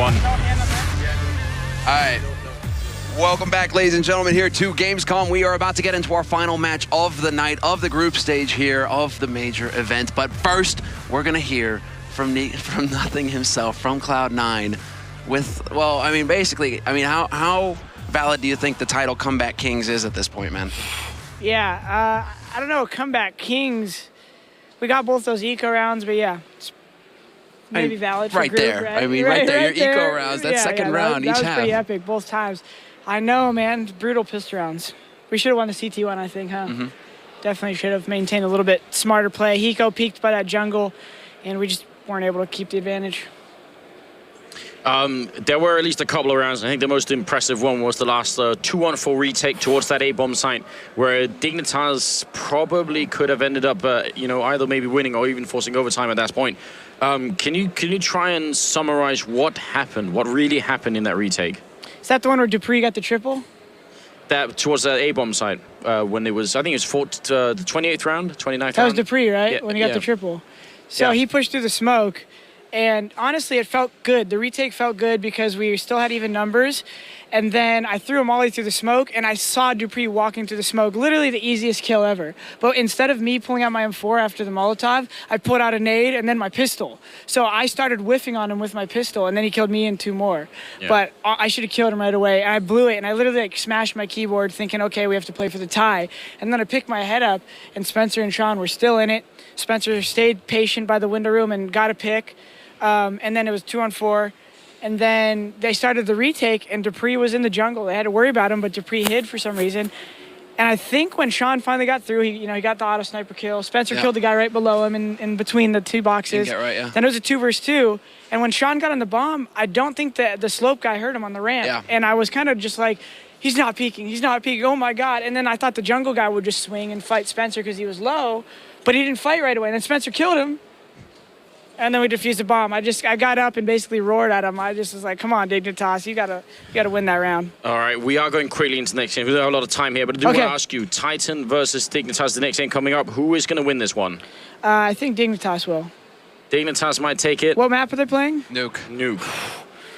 one. All right. Welcome back, ladies and gentlemen, here to Gamescom. We are about to get into our final match of the night, of the group stage here, of the major event. But first, we're going to hear from Nothing himself, from Cloud9, with, well, I mean, basically, I mean, how valid do you think the title Comeback Kings is at this point, man? Yeah, I don't know, Comeback Kings, we got both those eco rounds, but yeah, it's maybe valid for right group, there. right? I mean, right there, your eco rounds, that second round each half. That was pretty epic both times. I know, man, brutal pistol rounds. We should have won the CT one, I think, huh? Mm-hmm. Definitely should have maintained a little bit smarter play. Hiko peaked by that jungle, and we just weren't able to keep the advantage. There were at least a couple of rounds. I think the most impressive one was the last 2-on-4 retake towards that A-bomb site, where Dignitas probably could have ended up, you know, either maybe winning or even forcing overtime at that point. Can you try and summarize what happened, what really happened in that retake? Is that the one where Dupree got the triple? That towards that A-bomb site, when it was, I think it was fought the 28th round, 29th round. That was Dupree, right? Yeah, when he got the triple. So he pushed through the smoke. And honestly, it felt good. The retake felt good because we still had even numbers. And then I threw a molly through the smoke, and I saw Dupree walking through the smoke. Literally the easiest kill ever. But instead of me pulling out my M4 after the Molotov, I pulled out a nade and then my pistol. So I started whiffing on him with my pistol, and then he killed me and 2 more. Yeah. But I should have killed him right away. And I blew it, and I literally like smashed my keyboard thinking, okay, we have to play for the tie. And then I picked my head up, and Spencer and Sean were still in it. Spencer stayed patient by the window room and got a pick. And then it was 2-on-4. And then they started the retake, and Dupree was in the jungle. They had to worry about him, but Dupree hid for some reason. And I think when Sean finally got through, he got the auto sniper kill. Spencer killed the guy right below him in between the 2 boxes. Right, Then it was a 2 versus 2. And when Sean got on the bomb, I don't think that the slope guy hurt him on the ramp. Yeah. And I was kind of just like, he's not peeking. He's not peeking. Oh, my God. And then I thought the jungle guy would just swing and fight Spencer because he was low. But he didn't fight right away. And then Spencer killed him. And then we defused the bomb. I got up and basically roared at him. I just was like, come on, Dignitas, you gotta win that round. All right, we are going quickly into the next game. We don't have a lot of time here, but I do want to ask you, Titan versus Dignitas, the next game coming up, who is going to win this one? I think Dignitas will. Dignitas might take it. What map are they playing? Nuke.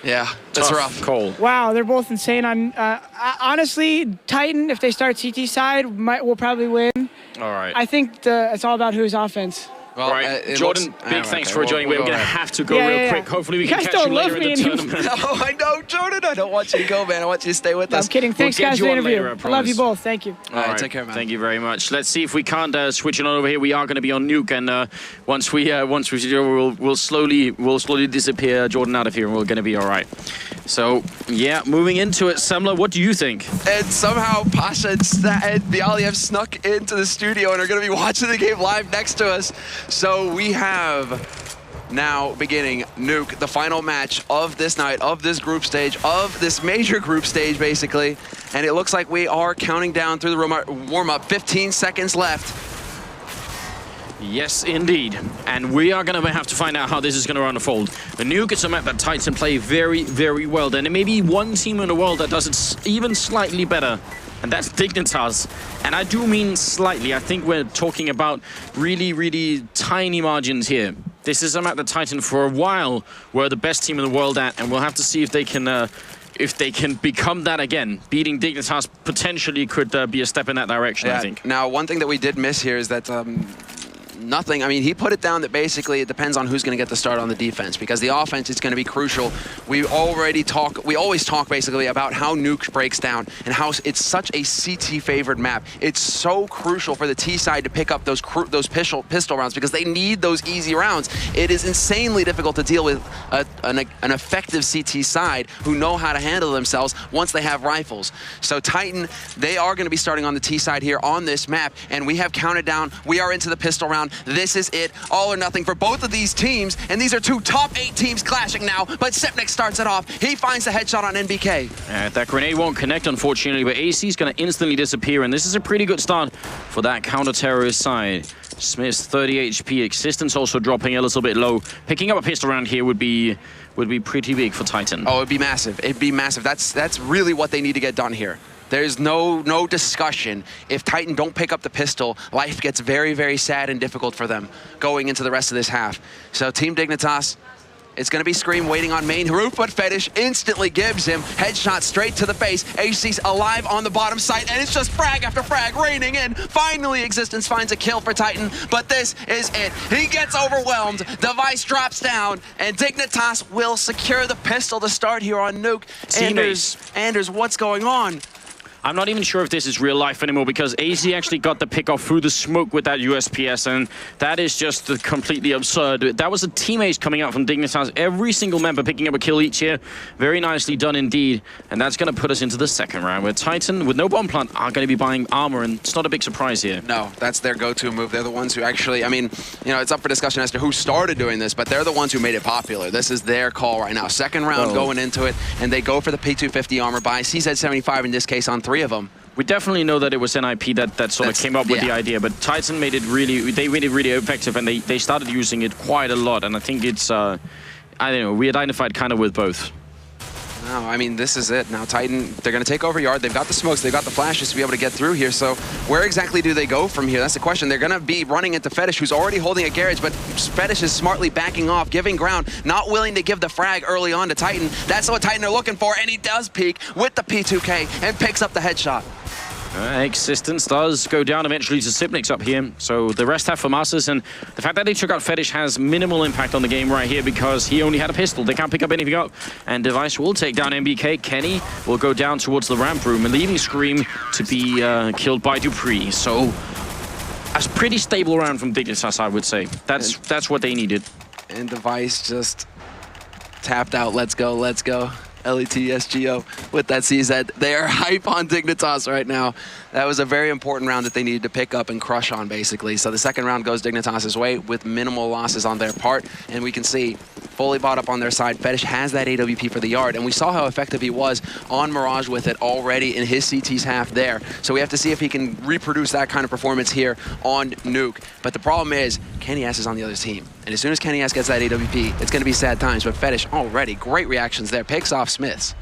Yeah, that's rough. Cole. Wow, they're both insane. Honestly, Titan, if they start CT side, will probably win. All right. I think it's all about who's offense. Well, right, Jordan, big thanks for joining. We're going to have to go real quick. Hopefully we can catch you later in the tournament. Oh, I know, Jordan. I don't want you to go, man. I want you to stay with us. I'm kidding. Thanks, guys, for the interview. I love you both. Thank you. All right, take care, man. Thank you very much. Let's see if we can't switch it on over here. We are going to be on Nuke, and once we we'll slowly disappear Jordan out of here, and we're going to be all right. So, yeah, moving into it, Semler, what do you think? And somehow Pasha and Bialy have snuck into the studio and are going to be watching the game live next to us. So we have now beginning Nuke, the final match of this night, of this group stage, of this major group stage, basically. And it looks like we are counting down through the warm-up. 15 seconds left. Yes, indeed. And we are going to have to find out how this is going to unfold. The Nuke is a map that Titan play very, very well. Then there may be one team in the world that does it even slightly better, and that's Dignitas. And I do mean slightly. I think we're talking about really, really tiny margins here. This is a map that Titan for a while were the best team in the world at, and we'll have to see if they can become that again. Beating Dignitas potentially could be a step in that direction, I think. Now, one thing that we did miss here is that Nothing. I mean, he put it down that basically it depends on who's going to get the start on the defense, because the offense is going to be crucial. We always talk basically about how Nuke breaks down and how it's such a CT favored map. It's so crucial for the T side to pick up those pistol rounds because they need those easy rounds. It is insanely difficult to deal with an effective CT side who know how to handle themselves once they have rifles. So Titan, they are going to be starting on the T side here on this map, and we have counted down. We are into the pistol round. This is it, all or nothing for both of these teams, and these are two top 8 teams clashing now, but Sepnik starts it off. He finds the headshot on NBK. That grenade won't connect, unfortunately, but AC is going to instantly disappear, and this is a pretty good start for that counter-terrorist side. Smith's 30 HP, existence also dropping a little bit low. Picking up a pistol round here would be pretty big for Titan. Oh, it'd be massive. It'd be massive. That's really what they need to get done here. There's no discussion. If Titan don't pick up the pistol, life gets very, very sad and difficult for them going into the rest of this half. So Team Dignitas, It's going to be Scream waiting on main roof, but Fetish instantly gives him headshot straight to the face. AC's alive on the bottom site, and it's just frag after frag raining in. Finally, Existence finds a kill for Titan, but this is it. He gets overwhelmed, Device drops down, and Dignitas will secure the pistol to start here on Nuke. Anders, what's going on? I'm not even sure if this is real life anymore because AZ actually got the pick off through the smoke with that USPS, and that is just completely absurd. That was a teammate coming out from Dignitas. Every single member picking up a kill each here. Very nicely done indeed. And that's going to put us into the second round where Titan, with no bomb plant, are going to be buying armor, and it's not a big surprise here. No, that's their go-to move. They're the ones who actually, I mean, you know, it's up for discussion as to who started doing this, but they're the ones who made it popular. This is their call right now. Second round going into it, and they go for the P250 armor buy. CZ75 in this case on 3 of them. We definitely know that it was NIP that sort of came up with the idea, but Titan made it really, they made it really effective, and they started using it quite a lot, and I think it's, I don't know, we identified kind of with both. No, I mean, this is it. Now Titan, they're going to take over yard. They've got the smokes, they've got the flashes to be able to get through here, so where exactly do they go from here? That's the question. They're going to be running into Fetish, who's already holding a garage, but Fetish is smartly backing off, giving ground, not willing to give the frag early on to Titan. That's what Titan are looking for, and he does peek with the P2K and picks up the headshot. Existence does go down eventually to Sipnix up here, so the rest have FAMASas, and the fact that they took out Fetish has minimal impact on the game right here because he only had a pistol. They can't pick up anything up, and Device will take down MBK. Kenny will go down towards the ramp room, and leaving Scream to be killed by Dupree. So a pretty stable round from Dignitas, I would say. That's what they needed. And Device just tapped out. Let's go, let's go. LETSGO with that CZ. They are hype on Dignitas right now. That was a very important round that they needed to pick up and crush on, basically. So the second round goes Dignitas' way with minimal losses on their part. And we can see fully bought up on their side. Fetish has that AWP for the yard. And we saw how effective he was on Mirage with it already in his CT's half there. So we have to see if he can reproduce that kind of performance here on Nuke. But the problem is, Kenny S is on the other team. And as soon as Kenny S gets that AWP, it's going to be sad times. But Fetish already, great reactions there. Picks off Smiths.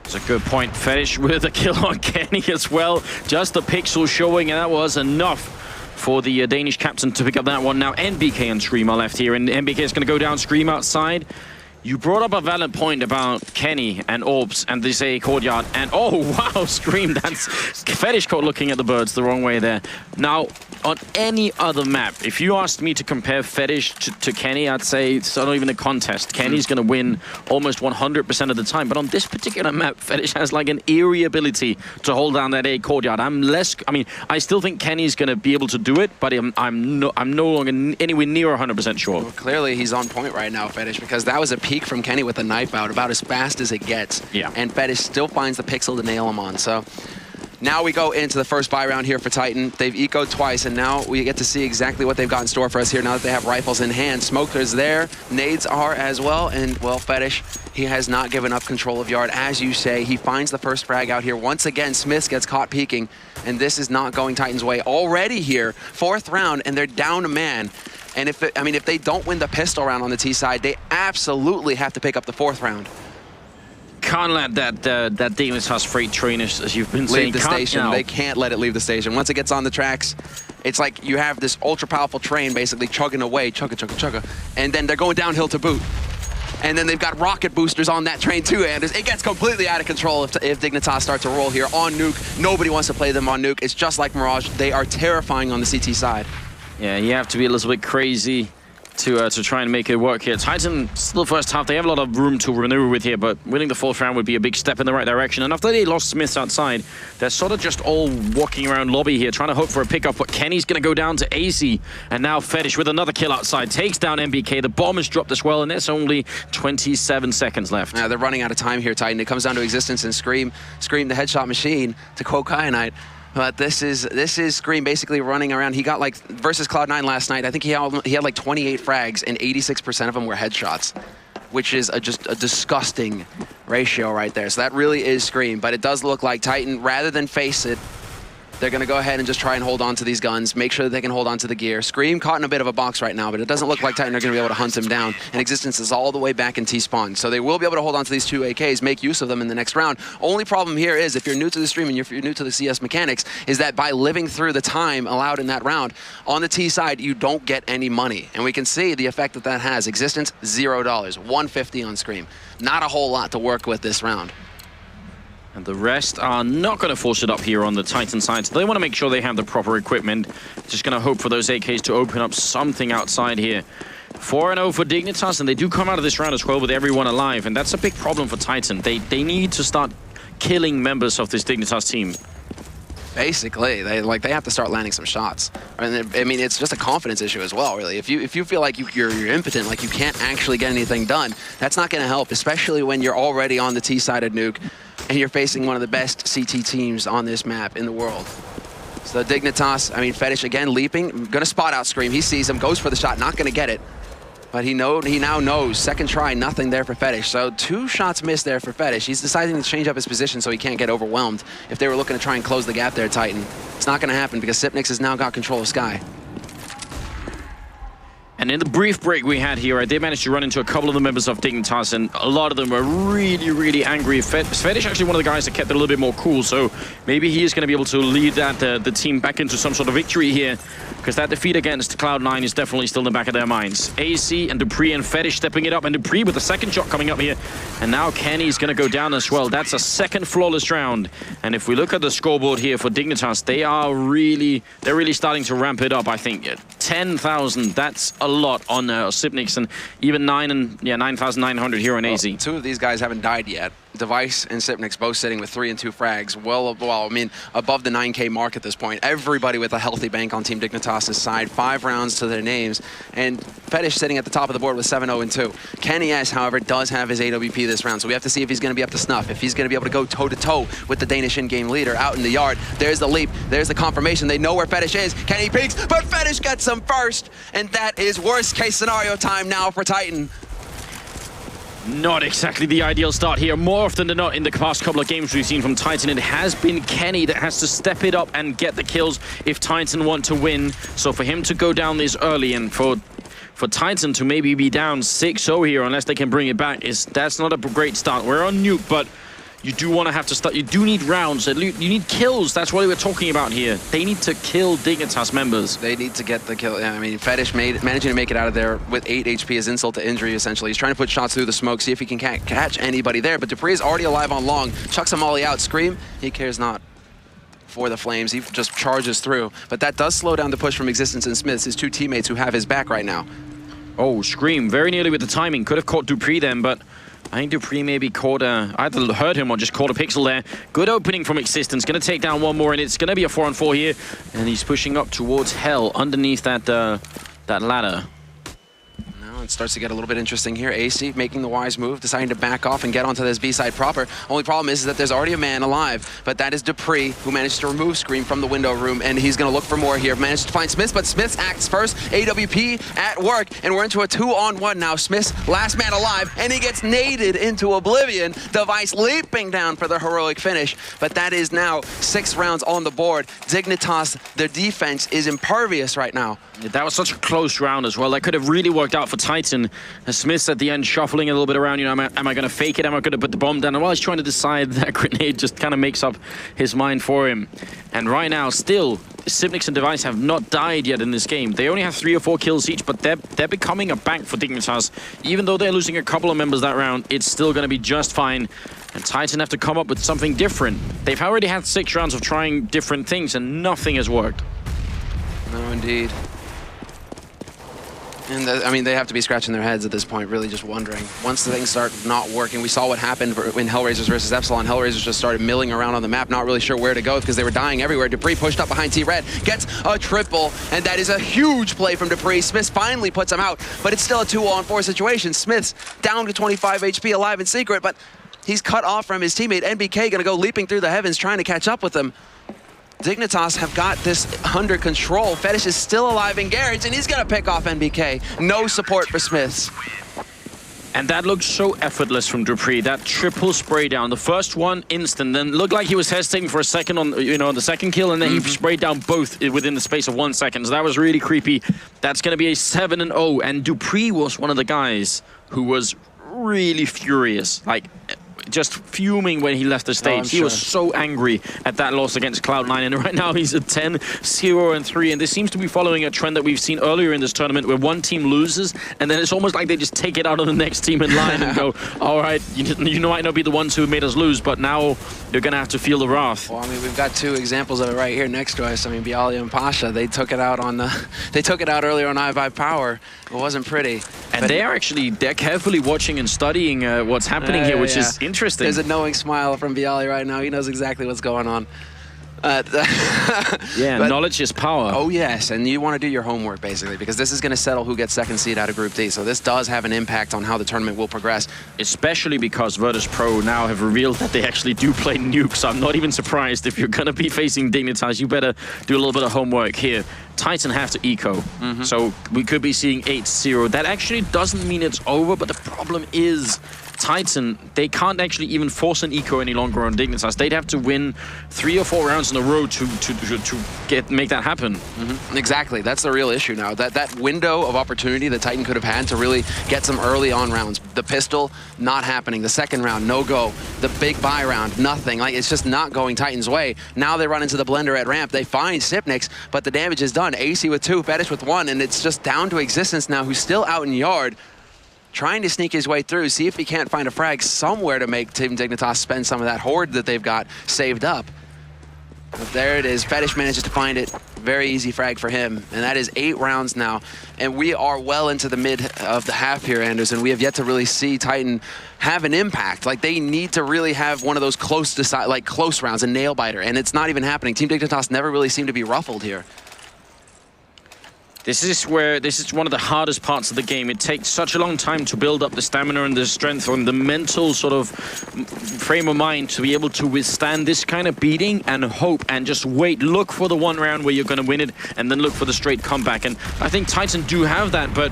That's a good point. Fetish with a kill on Kenny as well. Just the pixel showing, and that was enough for the Danish captain to pick up that one. Now NBK and Scream are left here, and NBK is going to go down Scream outside. You brought up a valid point about Kenny and Orbs and this A courtyard, and oh wow, Scream, that's Fetish caught looking at the birds the wrong way there. Now, on any other map, if you asked me to compare Fetish to Kenny, I'd say it's not even a contest. Kenny's going to win almost 100% of the time, but on this particular map, Fetish has like an eerie ability to hold down that A courtyard. I still think Kenny's going to be able to do it, but I'm no longer anywhere near 100% sure. Well, clearly he's on point right now, Fetish, because that was a peek from Kenny with a knife out, about as fast as it gets. Yeah. And Fetish still finds the pixel to nail him on. So now we go into the first buy round here for Titan. They've ecoed twice, and now we get to see exactly what they've got in store for us here now that they have rifles in hand. Smoker's there, nades are as well, and well, Fetish, he has not given up control of yard. As you say, he finds the first frag out here. Once again, Smiths gets caught peeking, and this is not going Titan's way already here. Fourth round, and they're down a man. And if they don't win the pistol round on the T side, they absolutely have to pick up the fourth round. Can't let that Dignitas freight train, as you've been saying, leave the station. They can't let it leave the station. Once it gets on the tracks, it's like you have this ultra powerful train basically chugging away, chugga, and then they're going downhill to boot. And then they've got rocket boosters on that train too, Anders. It gets completely out of control if Dignitas start to roll here on Nuke. Nobody wants to play them on Nuke. It's just like Mirage. They are terrifying on the CT side. Yeah, you have to be a little bit crazy to try and make it work here. Titan, still first half, they have a lot of room to maneuver with here, but winning the fourth round would be a big step in the right direction. And after they lost Smiths outside, they're sort of just all walking around lobby here, trying to hope for a pickup, but Kenny's going to go down to AC, and now Fetish with another kill outside, takes down MBK. The bomb is dropped as well, and there's only 27 seconds left. They're running out of time here, Titan. It comes down to Existence and Scream the headshot machine, to quote Kyanite. But this is Scream basically running around. He got like, versus Cloud9 last night, I think he had like 28 frags and 86% of them were headshots, which is just a disgusting ratio right there. So that really is Scream. But it does look like Titan, rather than face it, They're going to go ahead and just try and hold on to these guns, make sure that they can hold on to the gear. Scream caught in a bit of a box right now, but it doesn't look like Titan are going to be able to hunt him down. And Existence is all the way back in T-spawn. So they will be able to hold on to these two AKs, make use of them in the next round. Only problem here is, if you're new to the stream and if you're new to the CS mechanics, is that by living through the time allowed in that round, on the T side, you don't get any money. And we can see the effect that that has. Existence, $0. 150 on Scream. Not a whole lot to work with this round. And the rest are not going to force it up here on the Titan side. So they want to make sure they have the proper equipment. Just going to hope for those AKs to open up something outside here. 4-0 for Dignitas, and they do come out of this round as well with everyone alive. And that's a big problem for Titan. They need to start killing members of this Dignitas team. Basically, they have to start landing some shots. I mean, it's just a confidence issue as well, really. If you feel like you're impotent, like you can't actually get anything done, that's not going to help, especially when you're already on the T side of Nuke and you're facing one of the best CT teams on this map in the world. So Dignitas, I mean, Fetish again leaping, gonna spot out Scream. He sees him, goes for the shot, not gonna get it. But he now knows, second try, nothing there for Fetish. So 2 shots missed there for Fetish. He's deciding to change up his position so he can't get overwhelmed. If they were looking to try and close the gap there, Titan, it's not gonna happen because Sipnix has now got control of Sky. And in the brief break we had here, I did manage to run into a couple of the members of Dignitas, and a lot of them were really, really angry. Fetish actually one of the guys that kept it a little bit more cool, so maybe he is going to be able to lead that the team back into some sort of victory here, because that defeat against Cloud9 is definitely still in the back of their minds. AC and Dupree and Fetish stepping it up, and Dupree with the second shot coming up here, and now Kenny's going to go down as well. That's a second flawless round, and if we look at the scoreboard here for Dignitas, they're really starting to ramp it up. I think 10,000, that's a lot on Sipnix, and even 9,900 here on AZ. 2 of these guys haven't died yet. Device and Sipnix both sitting with 3 and 2 frags, well, I mean, above the 9K mark at this point. Everybody with a healthy bank on Team Dignitas' side, 5 rounds to their names, and Fetish sitting at the top of the board with 7-0 and 2. Kenny S, however, does have his AWP this round, so we have to see if he's going to be up to snuff, if he's going to be able to go toe-to-toe with the Danish in-game leader out in the yard. There's the leap, there's the confirmation, they know where Fetish is. Kenny peeks, but Fetish gets him first, and that is worst-case scenario time now for Titan. Not exactly the ideal start here. More often than not in the past couple of games we've seen from Titan, it has been Kenny that has to step it up and get the kills if Titan want to win. So for him to go down this early and for Titan to maybe be down 6-0 here, unless they can bring it back, that's not a great start. We're on Nuke, but you do want to have to start. You do need rounds. You need kills. That's what we're talking about here. They need to kill Dignitas members. They need to get the kill. I mean, Fetish managing to make it out of there with 8 HP is insult to injury, essentially. He's trying to put shots through the smoke, see if he can catch anybody there. But Dupree is already alive on long. Chucks a molly out. Scream, he cares not for the flames. He just charges through. But that does slow down the push from Existence and Smiths, his 2 teammates who have his back right now. Oh, Scream, very nearly with the timing. Could have caught Dupree then, but I think Dupree maybe caught either heard him or just caught a pixel there. Good opening from Existence. Going to take down one more, and it's going to be a 4-on-4 here. And he's pushing up towards Hell underneath that ladder. Now it starts to get a little bit interesting here. AC making the wise move, deciding to back off and get onto this B side proper. Only problem is that there's already a man alive, but that is Dupree, who managed to remove Scream from the window room, and he's going to look for more here. Managed to find Smiths, but Smiths acts first. AWP at work, and we're into a 2-on-1 now. Smiths, last man alive, and he gets naded into oblivion. Device leaping down for the heroic finish, but that is now 6 rounds on the board. Dignitas, their defense is impervious right now. That was such a close round as well. That could have really worked out for Titan. Smith's at the end shuffling a little bit around. You know, am I going to fake it? Am I going to put the bomb down? And while he's trying to decide, that grenade just kind of makes up his mind for him. And right now, still, Sipnix and Device have not died yet in this game. They only have 3 or 4 kills each, but they're becoming a bank for Dignitas. Even though they're losing a couple of members that round, it's still going to be just fine. And Titan have to come up with something different. They've already had 6 rounds of trying different things, and nothing has worked. No, indeed. And I mean, they have to be scratching their heads at this point, really just wondering. Once the things start not working, we saw what happened in Hellraisers versus Epsilon. Hellraisers just started milling around on the map, not really sure where to go because they were dying everywhere. Dupree pushed up behind T-Red, gets a triple, and that is a huge play from Dupree. Smiths finally puts him out, but it's still a 2-on-4 situation. Smiths down to 25 HP, alive in secret, but he's cut off from his teammate. NBK gonna go leaping through the heavens, trying to catch up with him. Dignitas have got this under control. Fetish is still alive in Garage, and he's gonna pick off NBK. No support for Smiths. And that looked so effortless from dupreeh. That triple spray down. The first one instant, then looked like he was hesitating for a second on, on the second kill, and then he sprayed down both within the space of 1 second. So that was really creepy. That's going to be a 7-0. And dupreeh was one of the guys who was really furious. Like, just fuming when he left the stage. He was so angry at that loss against Cloud9, and right now he's at 10-0-3, and this seems to be following a trend that we've seen earlier in this tournament where one team loses, and then it's almost like they just take it out on the next team in line and go, all right, you might not be the ones who made us lose, but now you're going to have to feel the wrath. Well, I mean, we've got 2 examples of it right here next to us. I mean, byali and Pasha, they took it out on they took it out earlier on I5 Power. It wasn't pretty. And they're carefully watching and studying what's happening here, which is interesting. There's a knowing smile from byali right now. He knows exactly what's going on. Knowledge is power. Oh, yes, and you want to do your homework, basically, because this is going to settle who gets second seed out of Group D. So this does have an impact on how the tournament will progress. Especially because virtus.pro now have revealed that they actually do play Nuke, so I'm not even surprised if you're going to be facing Dignitas. You better do a little bit of homework here. Titan have to eco, so we could be seeing 8-0. That actually doesn't mean it's over, but the problem is Titan, they can't actually even force an eco any longer on Dignitas. They'd have to win 3 or 4 rounds in a row to make that happen. Exactly, that's the real issue now. That window of opportunity that Titan could have had to really get some early on rounds. The pistol, not happening. The second round, no go. The big buy round, nothing. Like, it's just not going Titan's way. Now they run into the blender at ramp. They find Sipnix, but the damage is done. AC with 2, Fetish with 1, and it's just down to Existence now, who's still out in yard, trying to sneak his way through, see if he can't find a frag somewhere to make Team Dignitas spend some of that horde that they've got saved up. But there it is. Fetish manages to find it. Very easy frag for him. And that is 8 rounds now. And we are well into the mid of the half here, Anders, and we have yet to really see Titan have an impact. Like, they need to really have one of those close rounds, a nail biter, and it's not even happening. Team Dignitas never really seem to be ruffled here. This is one of the hardest parts of the game. It takes such a long time to build up the stamina and the strength and the mental sort of frame of mind to be able to withstand this kind of beating and hope and just wait. Look for the one round where you're going to win it and then look for the straight comeback. And I think Titan do have that, but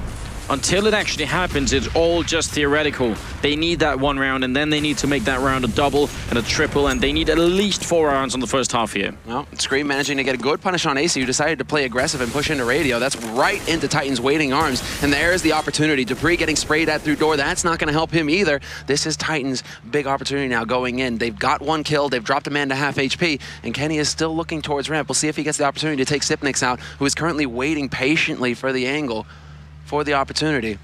until it actually happens, it's all just theoretical. They need that one round, and then they need to make that round a double and a triple, and they need at least 4 rounds on the first half here. Well, Scream managing to get a good punish on AC, who decided to play aggressive and push into radio. That's right into Titan's waiting arms, and there is the opportunity. dupreeh getting sprayed at through door. That's not going to help him either. This is Titan's big opportunity now going in. They've got 1 kill. They've dropped a man to half HP, and Kenny is still looking towards ramp. We'll see if he gets the opportunity to take Sipnix out, who is currently waiting patiently for the angle, for the opportunity.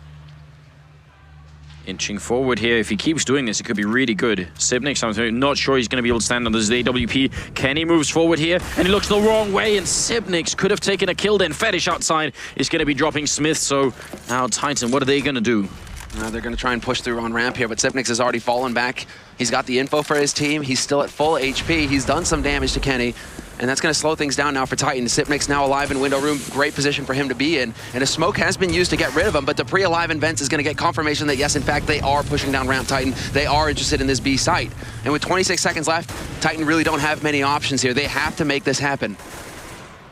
Inching forward here. If he keeps doing this, it could be really good. Sipnix, I'm not sure he's going to be able to stand on this AWP. Kenny moves forward here, and he looks the wrong way, and Sipnix could have taken a kill then. Fetish outside is going to be dropping Smith, so now Titan, what are they going to do? They're going to try and push through on ramp here, but Sipnix has already fallen back. He's got the info for his team. He's still at full HP. He's done some damage to Kenny, and that's going to slow things down now for Titan. Sipnix now alive in window room. Great position for him to be in. And a smoke has been used to get rid of him, but dupreeh alive in vents is going to get confirmation that, yes, in fact, they are pushing down ramp Titan. They are interested in this B site. And with 26 seconds left, Titan really don't have many options here. They have to make this happen.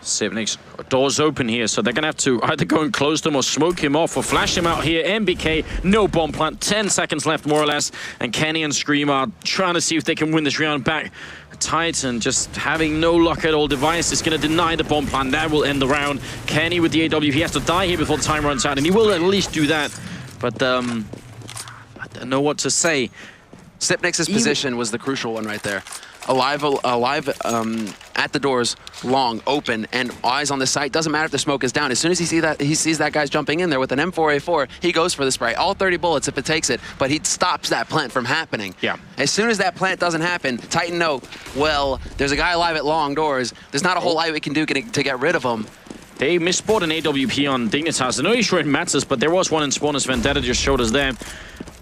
Sipnix, doors open here, so they're going to have to either go and close them or smoke him off or flash him out here. MBK, no bomb plant, 10 seconds left more or less, and Kenny and Scream are trying to see if they can win this round back. Titan just having no luck at all. Device is going to deny the bomb plant. That will end the round. Kenny with the AW, he has to die here before the time runs out, and he will at least do that. But I don't know what to say. Sipnix's position was the crucial one right there. Alive at the doors, long, open, and eyes on the site. Doesn't matter if the smoke is down. As soon as he sees that guy's jumping in there with an M4A4, he goes for the spray. All 30 bullets if it takes it, but he stops that plant from happening. Yeah. As soon as that plant doesn't happen, Titan know, well, there's a guy alive at long doors. There's not a whole lot we can do to get rid of him. They misspot an AWP on Dignitas. I'm not really sure it matters, but there was one in Spawners. Vendetta just showed us there.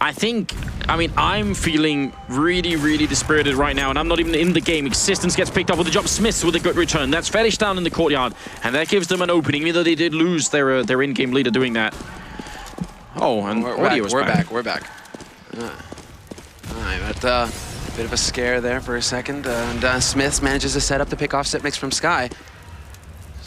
I'm feeling really, really dispirited right now, and I'm not even in the game. Existence gets picked up with the jump. Smiths with a good return. That's Fetish down in the courtyard, and that gives them an opening, even though they did lose their in-game leader doing that. Oh, and audio is back. We're back. All right, but bit of a scare there for a second, and Smiths manages to set up to pick off Sipnix from Sky.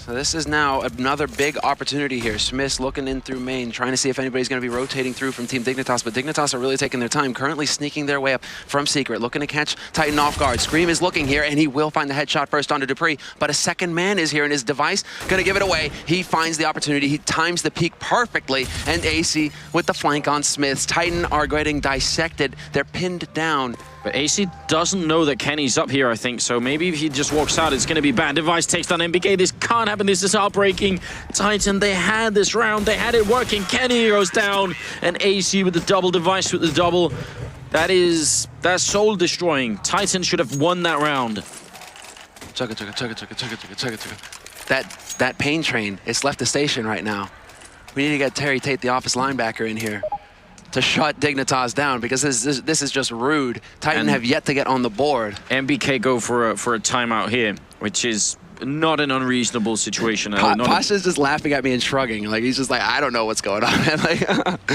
So this is now another big opportunity here. Smith's looking in through main, trying to see if anybody's going to be rotating through from Team Dignitas, but Dignitas are really taking their time, currently sneaking their way up from Secret, looking to catch Titan off guard. Scream is looking here, and he will find the headshot first onto Dupree, but a second man is here, and his device going to give it away. He finds the opportunity, he times the peak perfectly, and AC with the flank on Smiths. Titan are getting dissected. They're pinned down. But AC doesn't know that Kenny's up here, I think, so maybe if he just walks out, it's going to be bad. Device takes down MBK. This can't happen. This is heartbreaking. Titan, they had this round. They had it working. Kenny goes down, and AC with the double. Device with the double. That's soul-destroying. Titan should have won that round. That pain train, it's left the station right now. We need to get Terry Tate, the office linebacker, in here to shut Dignitas down, because this is just rude. Titan have yet to get on the board. MBK go for a timeout here, which is not an unreasonable situation. Pasha's just laughing at me and shrugging. Like, he's just like, I don't know what's going on. Like,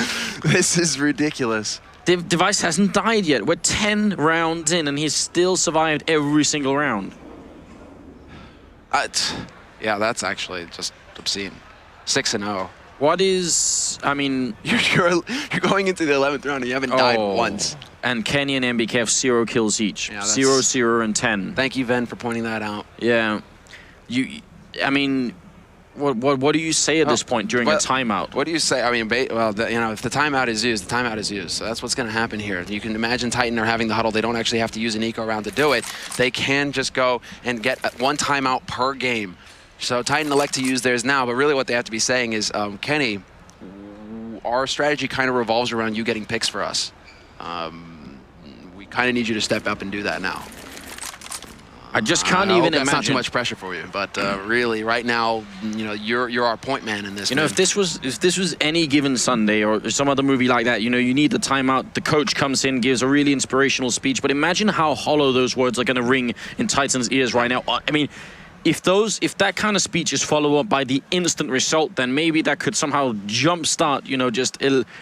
this is ridiculous. Device hasn't died yet. We're 10 rounds in, and he's still survived every single round. Yeah, that's actually just obscene. 6-0. What is, I mean... You're going into the 11th round and you haven't died once. And Kenny and MBK have 0 kills each. Yeah, 0, 0, and 10. Thank you, Ven, for pointing that out. Yeah. I mean, what do you say at this point during a timeout? What do you say? I mean, well, you know, if the timeout is used, the timeout is used. So that's what's going to happen here. You can imagine Titan are having the huddle. They don't actually have to use an eco round to do it. They can just go and get one timeout per game. So Titan elect to use theirs now, but really what they have to be saying is, Kenny, our strategy kind of revolves around you getting picks for us. We kind of need you to step up and do that now. I just can't even imagine. That's not too much pressure for you, but really, right now, you know, you're our point man in this. You know, if this was any given Sunday or some other movie like that, you know, you need the timeout. The coach comes in, gives a really inspirational speech, but imagine how hollow those words are going to ring in Titan's ears right now. I mean, if that kind of speech is followed up by the instant result, then maybe that could somehow jumpstart, you know, just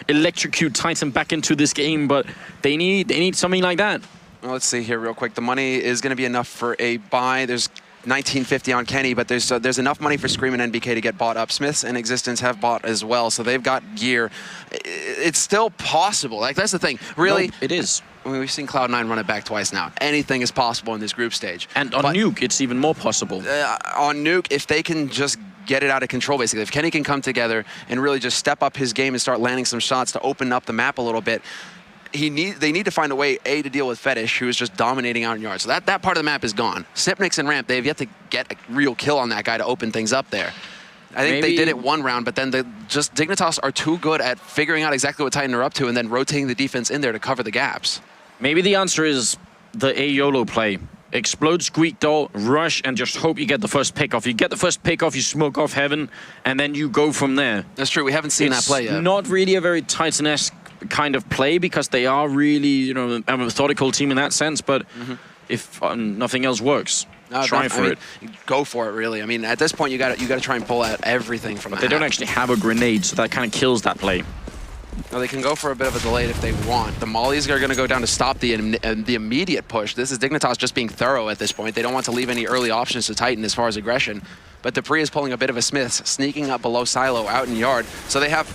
electrocute Titan back into this game. But they need something like that. Well, let's see here real quick. The money is going to be enough for a buy. There's 1950 on Kenny, but there's enough money for Scream and NBK to get bought up. Smiths and Existence have bought as well, so they've got gear. It's still possible. Like, that's the thing. Really, nope, it is. I mean, we've seen Cloud9 run it back twice now. Anything is possible in this group stage. And on Nuke, it's even more possible. On Nuke, if they can just get it out of control, basically. If Kenny can come together and really just step up his game and start landing some shots to open up the map a little bit, they need to find a way, to deal with Fetish, who is just dominating out in yards. So that part of the map is gone. Sipnix and Ramp, they have yet to get a real kill on that guy to open things up there. I think they did it one round, but then Dignitas are too good at figuring out exactly what Titan are up to and then rotating the defense in there to cover the gaps. Maybe the answer is the A-YOLO play. Explode Squeak Door, rush, and just hope you get the first pick off. You get the first pick off, you smoke off Heaven, and then you go from there. That's true. We haven't seen that play yet. It's not really a very Titan-esque kind of play because they are really, you know, a methodical team in that sense, but if nothing else works, try for it. Go for it, really. I mean, at this point, you got to try and pull out everything from that. They don't actually have a grenade, so that kind of kills that play. No, they can go for a bit of a delay if they want. The mollies are going to go down to stop the immediate push. This is Dignitas just being thorough at this point. They don't want to leave any early options to Titan as far as aggression. But Dupree is pulling a bit of a Smiths, sneaking up below Silo out in yard. So they have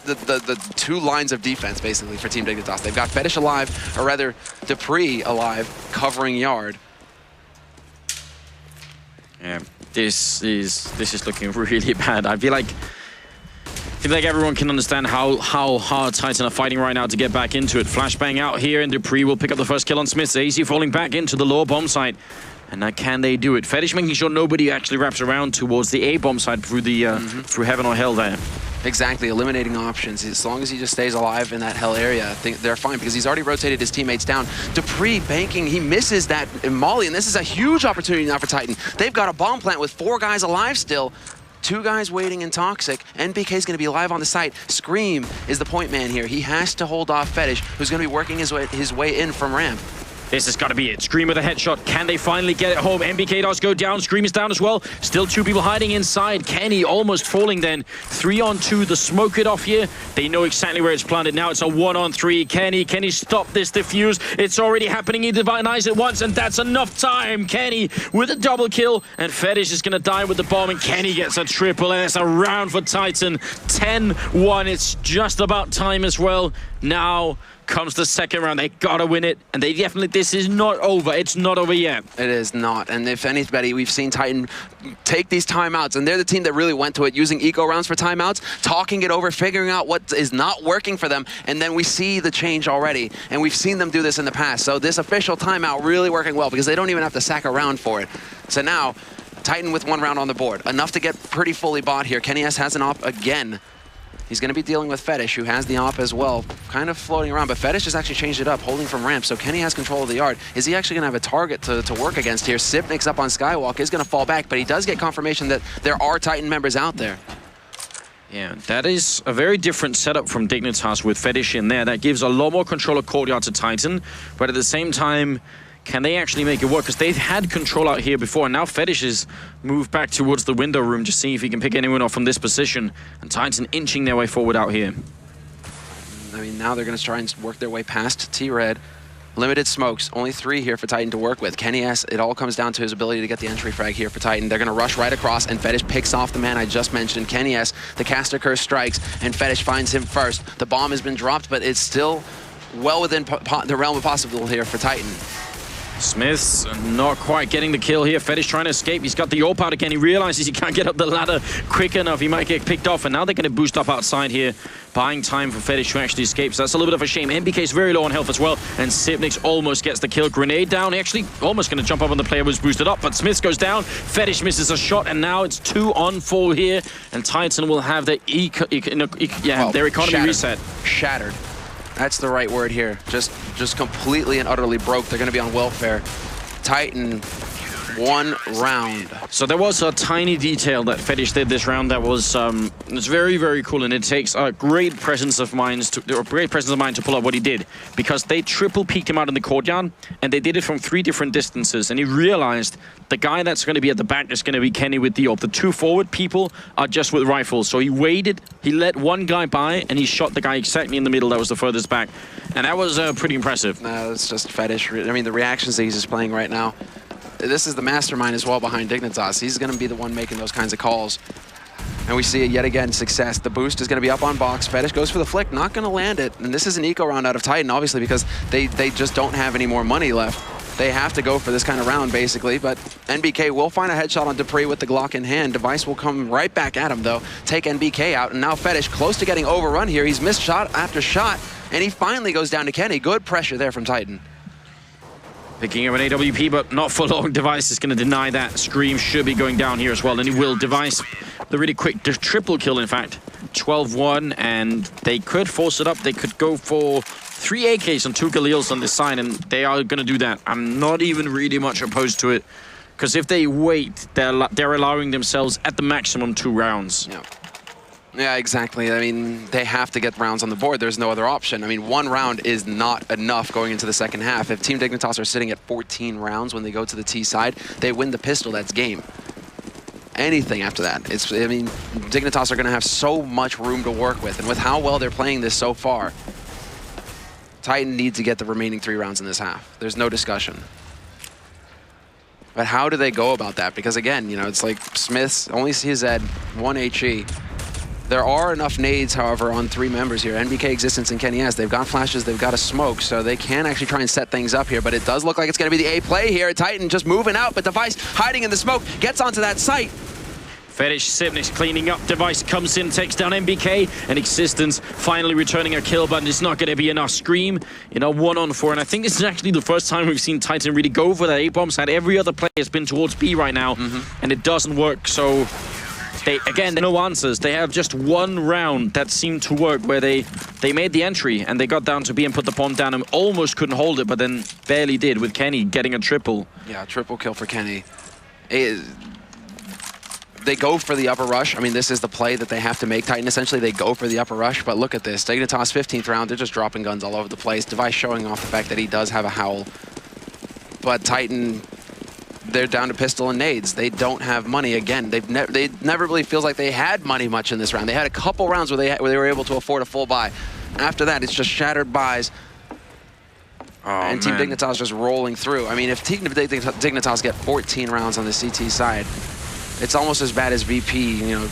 the two lines of defense, basically, for Team Dignitas. They've got Fetish alive, or rather, Dupree alive, covering yard. Yeah, this is looking really bad. I feel like everyone can understand how hard Titan are fighting right now to get back into it. Flashbang out here, and Dupree will pick up the first kill on Smiths. AC falling back into the lower bomb site. And now can they do it? Fetish making sure nobody actually wraps around towards the A bomb side through the through Heaven or Hell there. Exactly, eliminating options. As long as he just stays alive in that Hell area, I think they're fine because he's already rotated his teammates down. Dupree banking, he misses that Molly, and this is a huge opportunity now for Titan. They've got a bomb plant with 4 guys alive still. 2 guys waiting in Toxic. NBK is going to be live on the site. Scream is the point man here. He has to hold off Fetish, who's going to be working his way in from ramp. This has got to be it. Scream with a headshot. Can they finally get it home? MBK does go down. Scream is down as well. Still 2 people hiding inside. Kenny almost falling then. 3-on-2. The smoke it off here. They know exactly where it's planted. Now it's a 1-on-3. Kenny stop this defuse. It's already happening. He denies it once, and that's enough time. Kenny with a double kill, and Fetish is going to die with the bomb, and Kenny gets a triple, and it's a round for Titan. 10-1. It's just about time as well. Now comes the second round. They gotta win it, and they definitely, this is not over. It's not over yet. It is not, and if anybody, we've seen Titan take these timeouts, and they're the team that really went to it, using eco rounds for timeouts, talking it over, figuring out what is not working for them, and then we see the change already, and we've seen them do this in the past. So this official timeout really working well, because they don't even have to sack a round for it. So now, Titan with 1 round on the board, enough to get pretty fully bought here. Kenny S has an op again. He's going to be dealing with Fetish, who has the op as well, kind of floating around. But Fetish has actually changed it up, holding from ramp, so Kenny has control of the yard. Is he actually going to have a target to work against here? Sipnik's up on Skywalk, is going to fall back, but he does get confirmation that there are Titan members out there. Yeah, that is a very different setup from Dignitas with Fetish in there. That gives a lot more control of Courtyard to Titan, but at the same time, can they actually make it work? Because they've had control out here before, and now Fetish is moved back towards the window room to see if he can pick anyone off from this position. And Titan inching their way forward out here. I mean, now they're going to try and work their way past T-Red. Limited smokes, only 3 here for Titan to work with. Kenny S, it all comes down to his ability to get the entry frag here for Titan. They're going to rush right across, and Fetish picks off the man I just mentioned. Kenny S, the caster curse strikes, and Fetish finds him first. The bomb has been dropped, but it's still well within the realm of possible here for Titan. Smith's not quite getting the kill here. Fetish trying to escape. He's got the AWP out again. He realizes he can't get up the ladder quick enough. He might get picked off, and now they're going to boost up outside here, buying time for Fetish to actually escape. So that's a little bit of a shame. MBK's very low on health as well, and Sipnik's almost gets the kill. Grenade down. Actually, almost going to jump up on the player who's boosted up, but Smith goes down. Fetish misses a shot, and now it's 2-on-4 here, and Titan will have their their economy reset. Shattered. That's the right word here. Just completely and utterly broke. They're going to be on welfare. Titan, 1 round. So there was a tiny detail that Fetish did this round that was it's very, very cool, and it takes a great presence of mind to pull up what he did, because they triple peeked him out in the courtyard, and they did it from 3 different distances, and he realized the guy that's going to be at the back is going to be Kenny with the AWP. The 2 forward people are just with rifles, so he waited, he let 1 guy by, and he shot the guy exactly in the middle that was the furthest back, and that was pretty impressive. No, it's just Fetish. I mean, the reactions that he's displaying right now, this is the mastermind as well behind Dignitas. He's going to be the one making those kinds of calls. And we see it yet again, success. The boost is going to be up on box. Fetish goes for the flick, not going to land it. And this is an eco round out of Titan, obviously, because they just don't have any more money left. They have to go for this kind of round, basically. But NBK will find a headshot on Dupree with the Glock in hand. Device will come right back at him, though. Take NBK out, and now Fetish close to getting overrun here. He's missed shot after shot, and he finally goes down to Kenny. Good pressure there from Titan. Picking up an AWP, but not for long. Device is going to deny that. Scream should be going down here as well, and he will. Device, the really quick triple kill, in fact. 12-1, and they could force it up. They could go for 3 AKs and 2 Galils on this side, and they are going to do that. I'm not even really much opposed to it, because if they wait, they're allowing themselves at the maximum 2 rounds. Yeah, exactly. I mean, they have to get rounds on the board. There's no other option. I mean, 1 round is not enough going into the second half. If Team Dignitas are sitting at 14 rounds when they go to the T side, they win the pistol, that's game. Anything after that, I mean, Dignitas are going to have so much room to work with, and with how well they're playing this so far, Titan needs to get the remaining 3 rounds in this half. There's no discussion. But how do they go about that? Because again, you know, it's like Smith's only CZ, 1 HE. There are enough nades, however, on 3 members here. NBK, Existence, and Kenny S. They've got flashes, they've got a smoke, so they can actually try and set things up here, but it does look like it's going to be the A play here. Titan just moving out, but Device hiding in the smoke, gets onto that site. Fetish, Sipnik's cleaning up. Device comes in, takes down MBK, and Existence finally returning a kill, but it's not going to be enough. Scream in a 1-on-4, and I think this is actually the first time we've seen Titan really go for that A-bomb side. Every other play has been towards B right now, and it doesn't work, so... Again, no answers. They have just 1 round that seemed to work where they made the entry and they got down to B and put the bomb down and almost couldn't hold it, but then barely did, with Kenny getting a triple. Yeah, triple kill for Kenny. They go for the upper rush. I mean, this is the play that they have to make. Titan, essentially, they go for the upper rush, but look at this. Dignitas 15th round, they're just dropping guns all over the place. Device showing off the fact that he does have a Howl. But Titan, they're down to pistol and nades. They don't have money again. They never really feels like they had money much in this round. They had a couple rounds where they were able to afford a full buy. After that, it's just shattered buys. And Team Dignitas just rolling through. I mean, if Team Dignitas get 14 rounds on the CT side, it's almost as bad as VP, you know,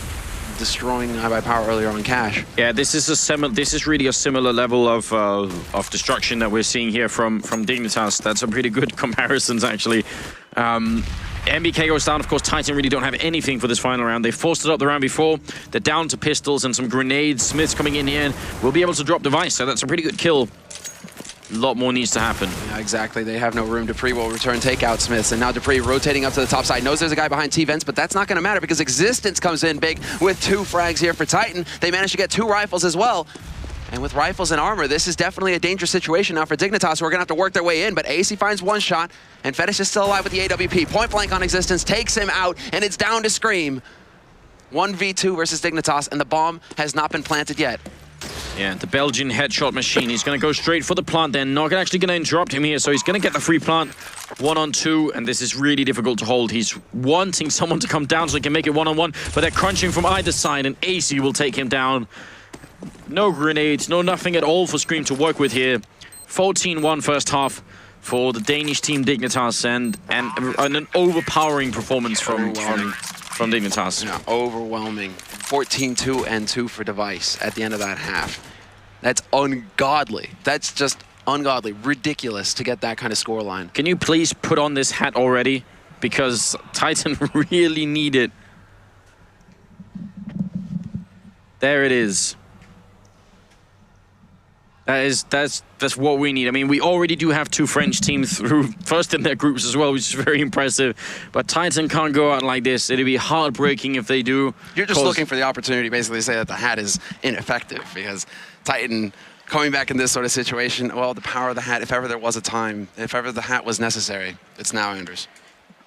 destroying iBuyPower earlier on Cash. Yeah, this is really a similar level of destruction that we're seeing here from Dignitas. That's a pretty good comparisons, actually. MBK goes down. Of course, Titan really don't have anything for this final round. They forced it up the round before. They're down to pistols and some grenades. Smith's coming in here and will be able to drop device, so that's a pretty good kill. A lot more needs to happen. Yeah, exactly. They have no room. Dupree will return takeout Smiths, and now Dupree rotating up to the top side. Knows there's a guy behind T-Vents, but that's not going to matter because Existence comes in big with 2 frags here for Titan. They managed to get 2 rifles as well. And with rifles and armor, this is definitely a dangerous situation now for Dignitas, who are going to have to work their way in. But AC finds 1 shot, and Fetish is still alive with the AWP. Point blank on Existence, takes him out, and it's down to Scream. 1v2 versus Dignitas, and the bomb has not been planted yet. Yeah, the Belgian headshot machine. He's going to go straight for the plant. They're not actually going to interrupt him here, so he's going to get the free plant. 1-on-2, and this is really difficult to hold. He's wanting someone to come down so he can make it 1-on-1, but they're crunching from either side, and AC will take him down. No grenades, no nothing at all for Scream to work with here. 14-1 first half for the Danish team Dignitas, and an overpowering performance from Dignitas. Yeah, overwhelming. 14-2 and 2 for device at the end of that half. That's ungodly. That's just ungodly, ridiculous to get that kind of scoreline. Can you please put on this hat already? Because Titan really need it. There it is. That's what we need. I mean, we already do have 2 French teams through first in their groups as well, which is very impressive. But Titan can't go out like this. It'd be heartbreaking if they do. You're just looking for the opportunity basically to say that the hat is ineffective, because Titan coming back in this sort of situation, well, the power of the hat, if ever there was a time, if ever the hat was necessary, it's now, Anders.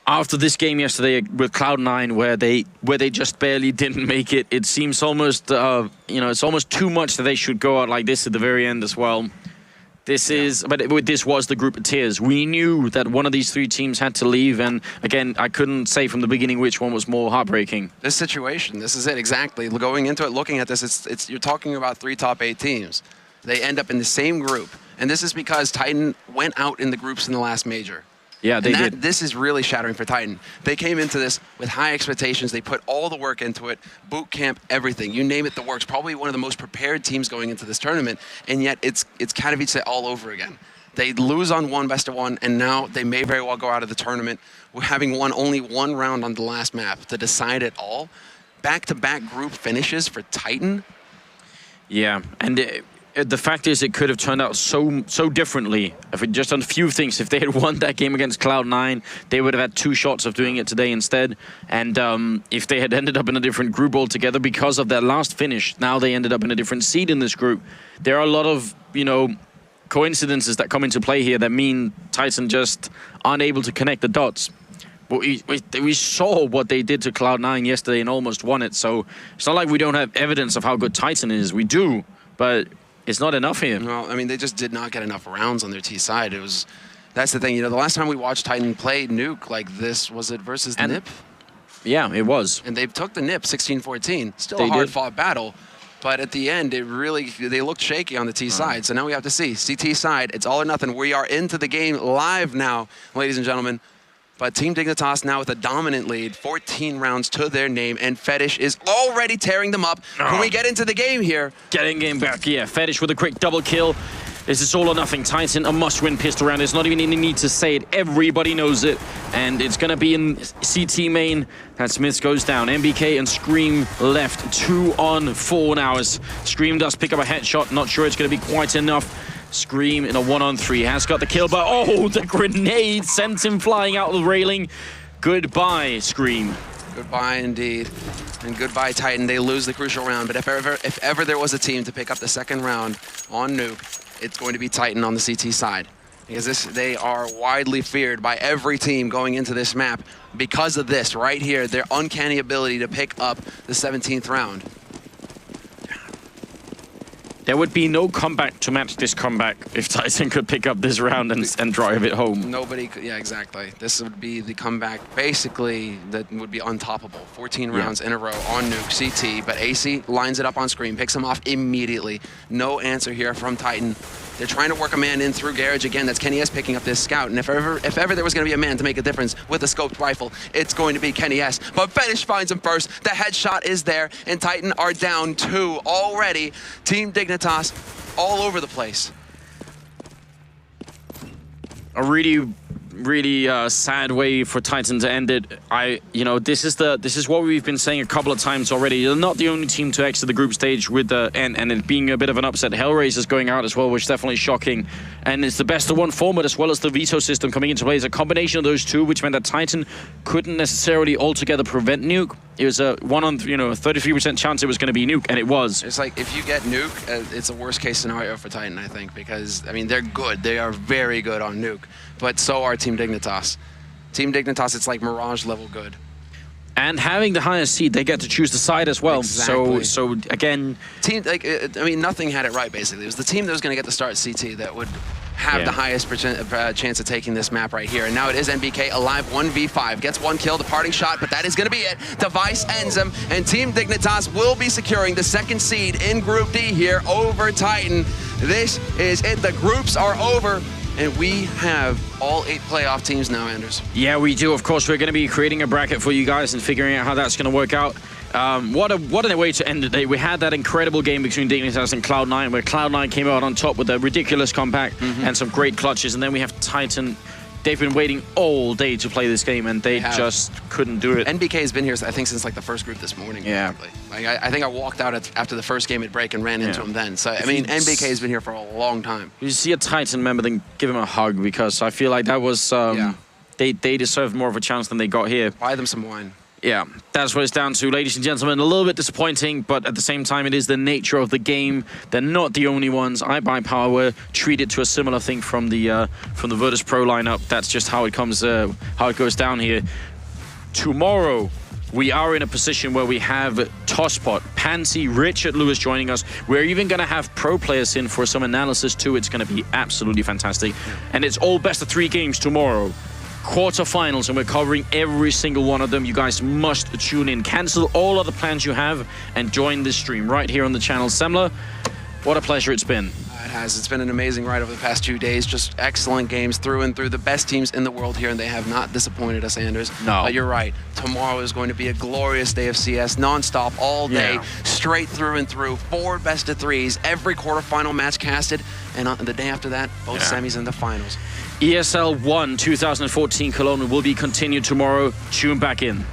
After this game yesterday with Cloud9, where they just barely didn't make it, it seems almost it's almost too much that they should go out like this at the very end as well. This was the group of tears. We knew that one of these 3 teams had to leave, and again, I couldn't say from the beginning which one was more heartbreaking. This situation, this is it exactly. Going into it, looking at this, it's you're talking about 3 top 8 teams. They end up in the same group, and this is because Titan went out in the groups in the last major. Yeah, they did. This is really shattering for Titan. They came into this with high expectations. They put all the work into it, boot camp, everything. You name it, the works. Probably one of the most prepared teams going into this tournament, and yet it's Katowice all over again. They lose on 1 best of 1, and now they may very well go out of the tournament having won only 1 round on the last map to decide it all. Back-to-back group finishes for Titan. Yeah, and the fact is, it could have turned out so differently if it just done a few things. If they had won that game against Cloud9, they would have had 2 shots of doing it today instead. And if they had ended up in a different group altogether because of their last finish, now they ended up in a different seed in this group. There are a lot of, coincidences that come into play here that mean Titan just aren't able to connect the dots. But we saw what they did to Cloud9 yesterday and almost won it. So it's not like we don't have evidence of how good Titan is. We do, but it's not enough here. Well, I mean, they just did not get enough rounds on their T side. That's the thing. The last time we watched Titan play Nuke like this, was it versus the NIP? Yeah, it was. And they took the NIP 16-14. Still a hard-fought battle. But at the end, they looked shaky on the T side. So now we have to see. CT side, it's all or nothing. We are into the game live now, ladies and gentlemen. But Team Dignitas now with a dominant lead, 14 rounds to their name, and Fetish is already tearing them up. Can we get into the game here? Getting game back, yeah. Fetish with a quick double kill. This is all or nothing. Titan, a must-win pistol round. There's not even any need to say it. Everybody knows it. And it's going to be in CT main. That Smiths goes down. MBK and Scream left. 2-on-4 now as Scream does pick up a headshot. Not sure it's going to be quite enough. Scream in a 1-on-3 has got the kill, but oh, the grenade sent him flying out the railing. Goodbye, Scream. Goodbye indeed, and goodbye Titan. They lose the crucial round, but if ever there was a team to pick up the 2nd round on Nuke, it's going to be Titan on the CT side, because they are widely feared by every team going into this map because of this right here, their uncanny ability to pick up the 17th round. There would be no comeback to match this comeback if Titan could pick up this round and drive it home. Nobody could, yeah, exactly. This would be the comeback, basically, that would be untoppable. 14 rounds in a row on Nuke, CT, but AC lines it up on screen, picks him off immediately. No answer here from Titan. They're trying to work a man in through Garage again. That's Kenny S picking up this scout. And if ever there was going to be a man to make a difference with a scoped rifle, it's going to be Kenny S. But Fetish finds him first. The headshot is there, and Titan are down 2 already. Team Dignitas all over the place. A really sad way for Titan to end it. This is what we've been saying a couple of times already. They're not the only team to exit the group stage with and it being a bit of an upset. Hellraiser's going out as well, which is definitely shocking. And it's the best of one format as well as the veto system coming into play. It's a combination of those two, which meant that Titan couldn't necessarily altogether prevent Nuke. It was a 33% chance it was going to be Nuke, and it was. It's like if you get Nuke, it's a worst case scenario for Titan, I think, because I mean they're good. They are very good on Nuke, but so are Team Dignitas. Team Dignitas, it's like Mirage level good. And having the highest seed, they get to choose the side as well. Exactly. So again, nothing had it right basically. It was the team that was going to get the start CT that would have the highest chance of taking this map right here. And now it is NBK alive 1v5. Gets one kill, the parting shot, but that is going to be it. Device ends him, and Team Dignitas will be securing the second seed in Group D here over Titan. This is it. The groups are over. And we have all 8 playoff teams now, Anders. Yeah, we do. Of course, we're going to be creating a bracket for you guys and figuring out how that's going to work out. What a way to end the day. We had that incredible game between Dignitas and Cloud9, where Cloud9 came out on top with a ridiculous comeback and some great clutches. And then we have Titan. They've been waiting all day to play this game, and they just couldn't do it. NBK has been here, I think, since like the first group this morning. Yeah. Probably. Like I think I walked out after the first game at break and ran into him then. So I mean, NBK has been here for a long time. You see a Titan member, then give him a hug, because I feel like that was they deserved more of a chance than they got here. Buy them some wine. Yeah, that's what it's down to, ladies and gentlemen. A little bit disappointing, but at the same time, it is the nature of the game. They're not the only ones. iBuyPower were treated to a similar thing from the virtus.pro lineup. That's just how it comes, how it goes down here. Tomorrow, we are in a position where we have Tosspot, Pansy, Richard Lewis joining us. We're even going to have pro players in for some analysis too. It's going to be absolutely fantastic, and it's all best of 3 games tomorrow. Quarterfinals, and we're covering every single one of them. You guys must tune in. Cancel all other plans you have and join this stream right here on the channel. Semler, what a pleasure it's been. It has. It's been an amazing ride over the past 2 days. Just excellent games through and through. The best teams in the world here, and they have not disappointed us, Anders. No. You're right. Tomorrow is going to be a glorious day of CS, non-stop, all day, straight through and through. 4 best of 3s, every quarterfinal match casted, and on the day after that, both semis and the finals. ESL One 2014 Cologne will be continued tomorrow. Tune back in.